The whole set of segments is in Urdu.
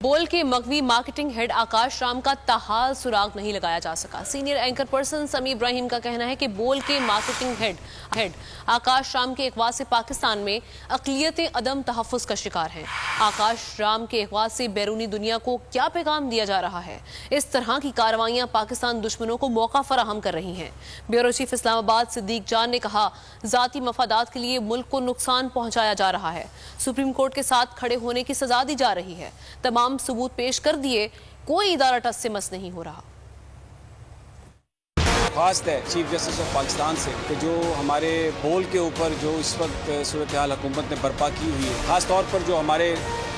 بول کے مغوی مارکیٹنگ ہیڈ آکاش رام کا تاحال سراغ نہیں لگایا جا سکا۔ سینئر اینکر پرسن سمی ابراہیم کا کہنا ہے کہ بول کے مارکیٹنگ ہیڈ آکاش رام کے اغوا سے پاکستان میں اقلیتیں عدم تحفظ کا شکار ہیں۔ آکاش رام کے اغوا سے بیرونی دنیا کو کیا پیغام دیا جا رہا ہے؟ اس طرح کی کارروائیاں پاکستان دشمنوں کو موقع فراہم کر رہی ہیں۔ بیورو چیف اسلام آباد صدیق جان نے کہا، ذاتی مفادات کے لیے ملک کو نقصان پہنچایا جا رہا ہے۔ سپریم کورٹ کے ساتھ کھڑے ہونے کی سزا دی جا رہی ہے۔ تمام ثبوت پیش کر دیے، کوئی ادارہ ٹس سے مس نہیں ہو رہا۔ خاص ہے چیف جسٹس آف پاکستان سے کہ جو ہمارے بول کے اوپر جو اس وقت صورتحال حکومت نے برپا کی ہوئی ہے، خاص طور پر جو ہمارے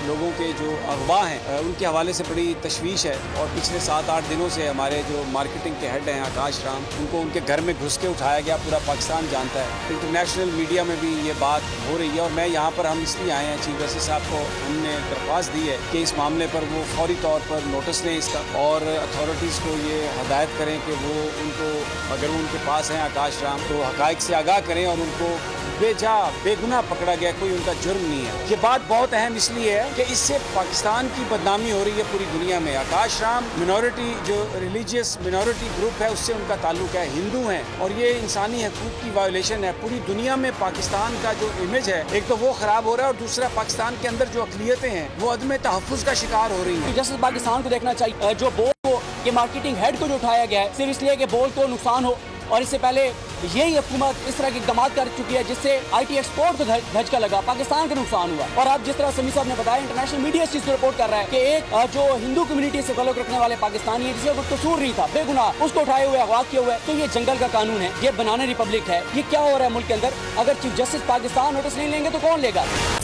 لوگوں کے جو اغوا ہیں ان کے حوالے سے بڑی تشویش ہے، اور پچھلے 7-8 دنوں سے ہمارے جو مارکیٹنگ کے ہیڈ ہیں آکاش رام، ان کو ان کے گھر میں گھس کے اٹھایا گیا۔ پورا پاکستان جانتا ہے، انٹرنیشنل میڈیا میں بھی یہ بات ہو رہی ہے، اور میں یہاں پر ہم اس لیے آئے ہیں، چیف جسٹس صاحب کو ہم نے درخواست دی ہے کہ اس معاملے پر وہ فوری طور پر نوٹس لیں اس کا، اور اتھارٹیز کو یہ ہدایت کریں کہ وہ ان کو، اگر وہ ان کے پاس ہیں آکاش رام، تو حقائق سے آگاہ کریں اور ان کو بے گناہ پکڑا گیا، کوئی ان کا جرم نہیں ہے۔ یہ بات بہت اہم اس لیے ہے کہ اس سے پاکستان کی بدنامی ہو رہی ہے پوری دنیا میں۔ آکاش رام منورٹی، جو ریلیجیس منورٹی گروپ ہے، اس سے ان کا تعلق ہے، ہندو ہیں، اور یہ انسانی حقوق کی وائلیشن ہے۔ پوری دنیا میں پاکستان کا جو امیج ہے، ایک تو وہ خراب ہو رہا ہے، اور دوسرا پاکستان کے اندر جو اقلیتیں ہیں وہ عدم تحفظ کا شکار ہو رہی ہیں۔ جسٹس پاکستان کو دیکھنا چاہیے، جو بول کو یہ مارکیٹنگ ہیڈ کو جو اٹھایا گیا ہے صرف اس لیے کہ بول کو نقصان ہو، اور اس سے پہلے یہی حکومت اس طرح کے اقدامات کر چکی ہے جس سے آئی ٹی ایکسپورٹ کو دھچکا لگا، پاکستان کا نقصان ہوا۔ اور اب جس طرح سمی صاحب نے بتایا، انٹرنیشنل میڈیا اس چیز کو رپورٹ کر رہا ہے کہ ایک جو ہندو کمیونٹی سے تعلق رکھنے والے پاکستانی ہیں، جس کا کوئی قصور نہیں تھا، بے گناہ، اس کو اٹھائے ہوئے اغوا کیے ہوئے، تو یہ جنگل کا قانون ہے، یہ بنانے ریپبلک ہے۔ یہ کیا ہو رہا ہے ملک کے اندر؟ اگر چیف جسٹس پاکستان نوٹس نہیں لیں گے تو کون لے گا؟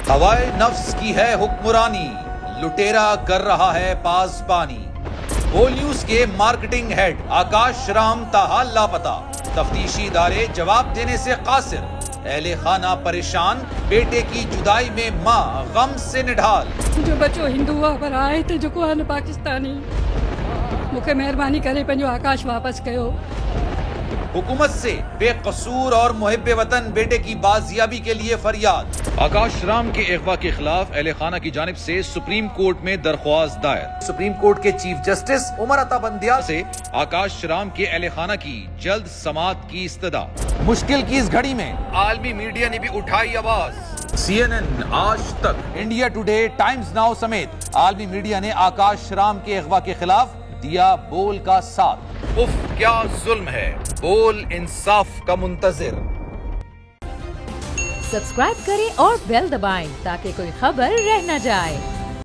ہوائے نفس کی ہے حکمرانی، لٹیرا کر رہا ہے پاسبانی۔ بول نیوز کے مارکیٹنگ ہیڈ آکاش رام تاحال لاپتہ، تفتیشی ادارے جواب دینے سے قاصر، اہل خانہ پریشان، بیٹے کی جدائی میں ماں غم سے نڈھال۔ جو بچو ہندو پر آئے تھے جو کو پاکستانی، مجھے مہربانی کرے پنجو آکاش واپس کیو۔ حکومت سے بے قصور اور محب وطن بیٹے کی بازیابی کے لیے فریاد۔ آکاش رام کے اغوا کے خلاف اہل خانہ کی جانب سے سپریم کورٹ میں درخواست دائر۔ سپریم کورٹ کے چیف جسٹس عمر عطا بندیال سے آکاش رام کے اہل خانہ کی جلد سماعت کی استدعا۔ مشکل کی اس گھڑی میں عالمی میڈیا نے بھی اٹھائی آواز۔ سی این این، آج تک، انڈیا ٹوڈے، ٹائمز ناؤ سمیت عالمی میڈیا نے آکاش رام کے اغوا کے خلاف دیا بول کا ساتھ۔ اف کیا ظلم ہے، بول انصاف کا منتظر۔ سبسکرائب کریں اور بیل دبائیں تاکہ کوئی خبر رہ نہ جائے۔